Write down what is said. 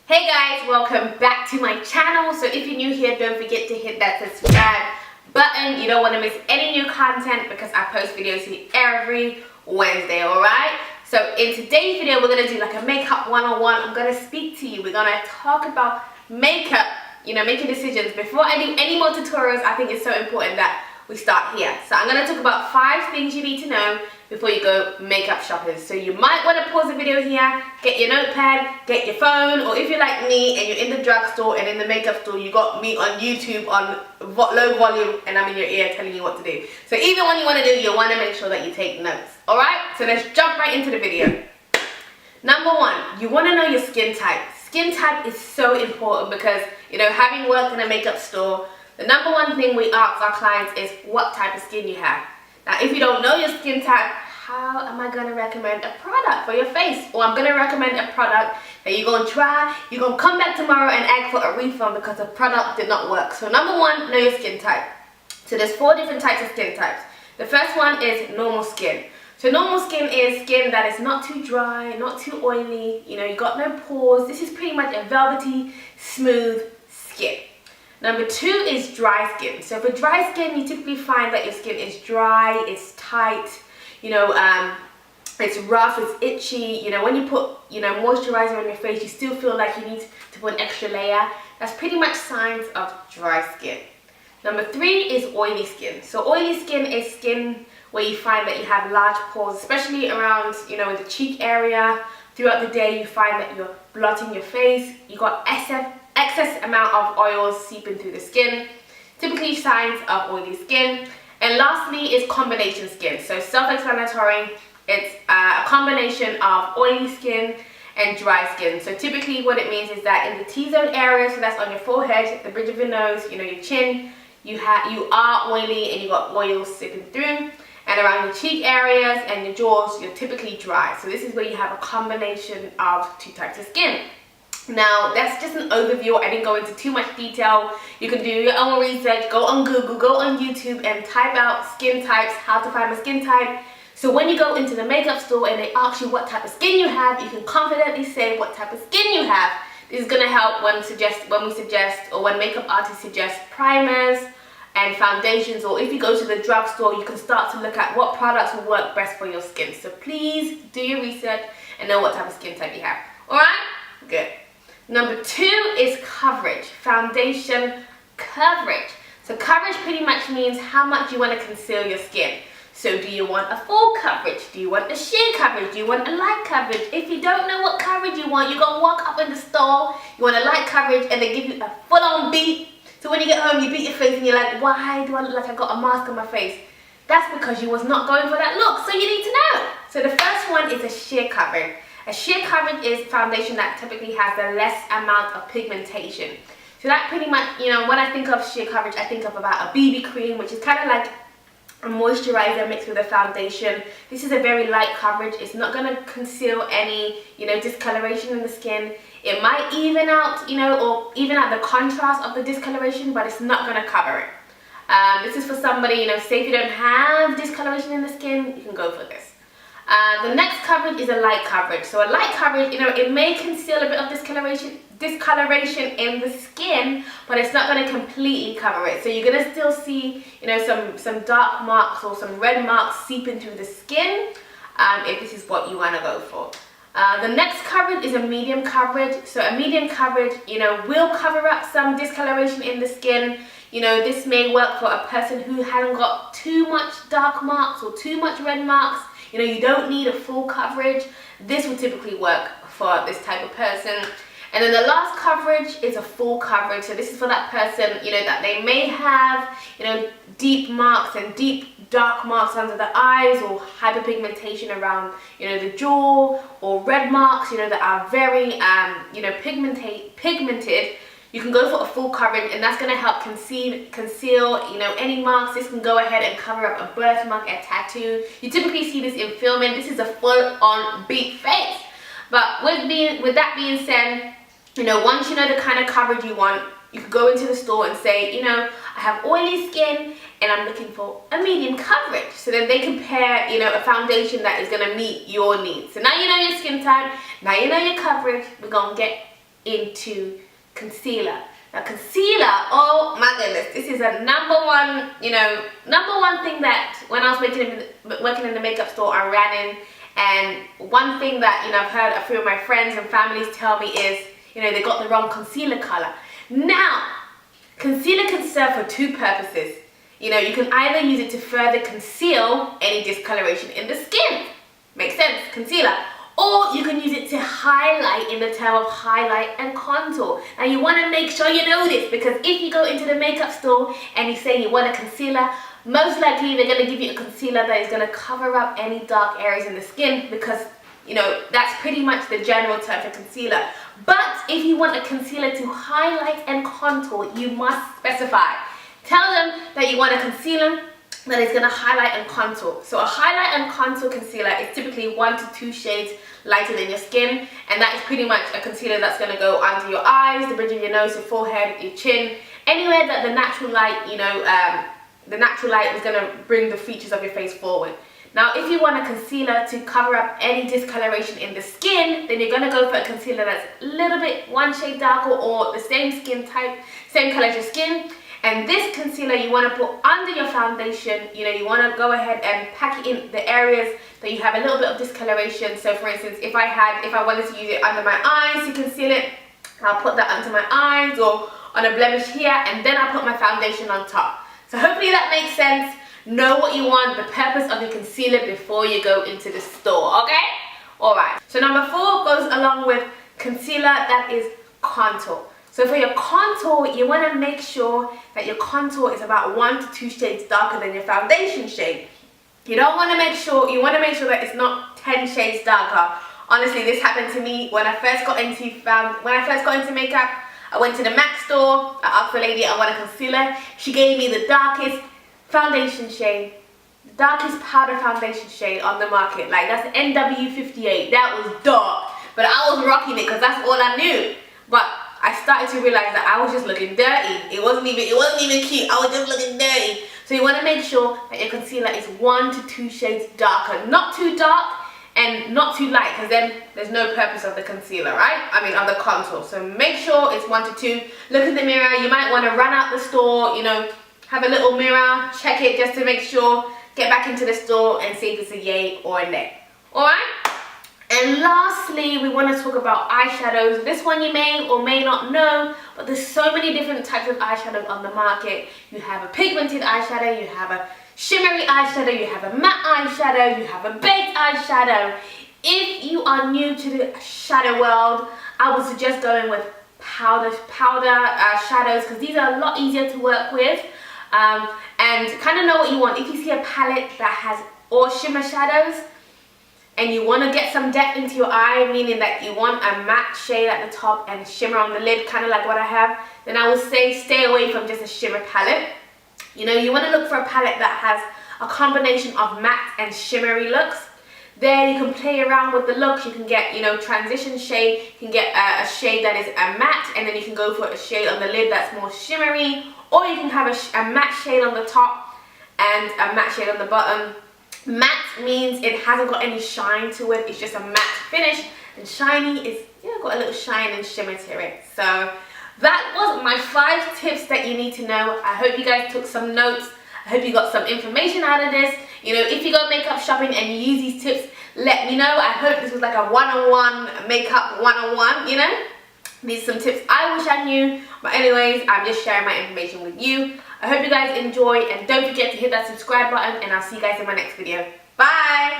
Hey guys, welcome back to my channel. So if you're new here, don't forget to hit that subscribe button. You don't want to miss any new content because I post videos here every Wednesday, alright? So in today's video, we're going to do like a makeup 101. I'm going to speak to you. We're going to talk about makeup, making decisions. Before I do any more tutorials, I think it's so important that we start here. So I'm going to talk about 5 things you need to know before you go makeup shopping. So you might want to pause the video here, get your notepad, get your phone, or if you're like me and you're in the drugstore and in the makeup store, you got me on YouTube on low volume and I'm in your ear telling you what to do. So either one you want to do, you want to make sure that you take notes. Alright, so let's jump right into the video. Number 1, you want to know your skin type. Skin type is so important because, having worked in a makeup store, the number 1 thing we ask our clients is what type of skin you have. Now, if you don't know your skin type, how am I going to recommend a product for your face? Or I'm going to recommend a product that you're going to try, you're going to come back tomorrow and ask for a refund because the product did not work. So number 1, know your skin type. So there's 4 different types of skin types. The first one is normal skin. So normal skin is skin that is not too dry, not too oily, you got no pores. This is pretty much a velvety, smooth skin. Number 2 is dry skin. So for dry skin, you typically find that your skin is dry, it's tight, it's rough, it's itchy. When you put, moisturizer on your face, you still feel like you need to put an extra layer. That's pretty much signs of dry skin. Number 3 is oily skin. So oily skin is skin where you find that you have large pores, especially around, in the cheek area. Throughout the day, you find that you're blotting your face. You got excess amount of oils seeping through the skin, typically signs of oily skin. And lastly is combination skin. So self-explanatory, it's a combination of oily skin and dry skin. So typically what it means is that in the T-zone area, so that's on your forehead, the bridge of your nose, your chin, you are oily and you got oils seeping through. And around your cheek areas and your jaws, you're typically dry. So this is where you have a combination of 2 types of skin. Now, that's just an overview. I didn't go into too much detail. You can do your own research. Go on Google, go on YouTube and type out skin types, how to find a skin type. So when you go into the makeup store and they ask you what type of skin you have, you can confidently say what type of skin you have. This is going to help when we suggest or when makeup artists suggest primers and foundations, or if you go to the drugstore, you can start to look at what products will work best for your skin. So please do your research and know what type of skin type you have. Alright? Good. Number 2 is coverage, foundation coverage. So coverage pretty much means how much you want to conceal your skin. So do you want a full coverage? Do you want a sheer coverage? Do you want a light coverage? If you don't know what coverage you want, you're going to walk up in the store, you want a light coverage and they give you a full-on beat. So when you get home, you beat your face and you're like, why do I look like I got a mask on my face? That's because you was not going for that look, so you need to know. So the first one is a sheer coverage. A sheer coverage is foundation that typically has the less amount of pigmentation. So that pretty much, when I think of sheer coverage, I think of about a BB cream, which is kind of like a moisturizer mixed with a foundation. This is a very light coverage. It's not going to conceal any, discoloration in the skin. It might even out, or even out the contrast of the discoloration, but it's not going to cover it. This is for somebody, say if you don't have discoloration in the skin, you can go for this. The next coverage is a light coverage. So a light coverage, it may conceal a bit of discoloration in the skin, but it's not going to completely cover it. So you're going to still see, some dark marks or some red marks seeping through the skin, if this is what you want to go for. The next coverage is a medium coverage. So a medium coverage, will cover up some discoloration in the skin. This may work for a person who hasn't got too much dark marks or too much red marks. You don't need a full coverage. This will typically work for this type of person. And then the last coverage is a full coverage. So this is for that person, that they may have, deep marks and deep dark marks under the eyes or hyperpigmentation around, the jaw, or red marks, that are very, pigmented. You can go for a full coverage and that's going to help conceal, any marks. This can go ahead and cover up a birthmark, a tattoo. You typically see this in filming. This is a full-on beat face. But with that being said, once you know the kind of coverage you want, you can go into the store and say, I have oily skin and I'm looking for a medium coverage. So then they compare, a foundation that is going to meet your needs. So now you know your skin type, now you know your coverage, we're going to get into concealer. Now concealer, oh my goodness, this is a number one thing that when I was working in the makeup store I ran in, and one thing that I've heard a few of my friends and families tell me is they got the wrong concealer color. Now concealer can serve for two purposes. You can either use it to further conceal any discoloration in the skin, makes sense, concealer, or you can use it to highlight in the term of highlight and contour. Now you want to make sure you know this, because if you go into the makeup store and you say you want a concealer, most likely they're going to give you a concealer that is going to cover up any dark areas in the skin, because that's pretty much the general term for concealer. But if you want a concealer to highlight and contour, you must specify. Tell them that you want a concealer that is going to highlight and contour. So a highlight and contour concealer is typically 1 to 2 shades lighter than your skin, and that is pretty much a concealer that's going to go under your eyes, the bridge of your nose, your forehead, your chin, anywhere that the natural light, the natural light is going to bring the features of your face forward. Now if you want a concealer to cover up any discoloration in the skin, then you're going to go for a concealer that's a little bit 1 shade darker or the same skin type, same color as your skin. And this concealer you want to put under your foundation. You want to go ahead and pack it in the areas that you have a little bit of discoloration. So for instance, if I wanted to use it under my eyes to conceal it, I'll put that under my eyes or on a blemish here, and then I'll put my foundation on top. So hopefully that makes sense. Know what you want, the purpose of your concealer before you go into the store, okay? Alright, so number 4 goes along with concealer, that is contour. So for your contour, you want to make sure that your contour is about 1 to 2 shades darker than your foundation shade. You want to make sure that it's not 10 shades darker. Honestly, this happened to me when I first got into makeup. I went to the MAC store, I asked the lady I want a concealer. She gave me the darkest foundation shade, the darkest powder foundation shade on the market. Like, that's NW58. That was dark, but I was rocking it because that's all I knew. But I started to realize that I was just looking dirty. It wasn't even cute. I was just looking dirty. So you want to make sure that your concealer is 1 to 2 shades darker, not too dark and not too light, because then there's no purpose of the concealer, right? I mean, of the contour. So make sure it's 1 to 2. Look in the mirror. You might want to run out the store, have a little mirror, check it just to make sure. Get back into the store and see if it's a yay or a nay. Alright? And lastly, we want to talk about eyeshadows. This one you may or may not know, but there's so many different types of eyeshadows on the market. You have a pigmented eyeshadow, you have a shimmery eyeshadow, you have a matte eyeshadow, you have a baked eyeshadow. If you are new to the shadow world, I would suggest going with powder shadows, because these are a lot easier to work with, and kind of know what you want. If you see a palette that has all shimmer shadows, and you want to get some depth into your eye, meaning that you want a matte shade at the top and shimmer on the lid, kind of like what I have, then I would say stay away from just a shimmer palette. You want to look for a palette that has a combination of matte and shimmery looks. There you can play around with the looks. You can get, transition shade. You can get a shade that is a matte, and then you can go for a shade on the lid that's more shimmery, or you can have a matte shade on the top and a matte shade on the bottom. Matte means it hasn't got any shine to it, it's just a matte finish, and shiny is, got a little shine and shimmer to it. So that was my 5 tips that you need to know. I hope you guys took some notes. I hope you got some information out of this. If you go makeup shopping and you use these tips, let me know. I hope this was like a one-on-one makeup one-on-one, These are some tips I wish I knew. But anyways, I'm just sharing my information with you. I hope you guys enjoy, and don't forget to hit that subscribe button, and I'll see you guys in my next video. Bye!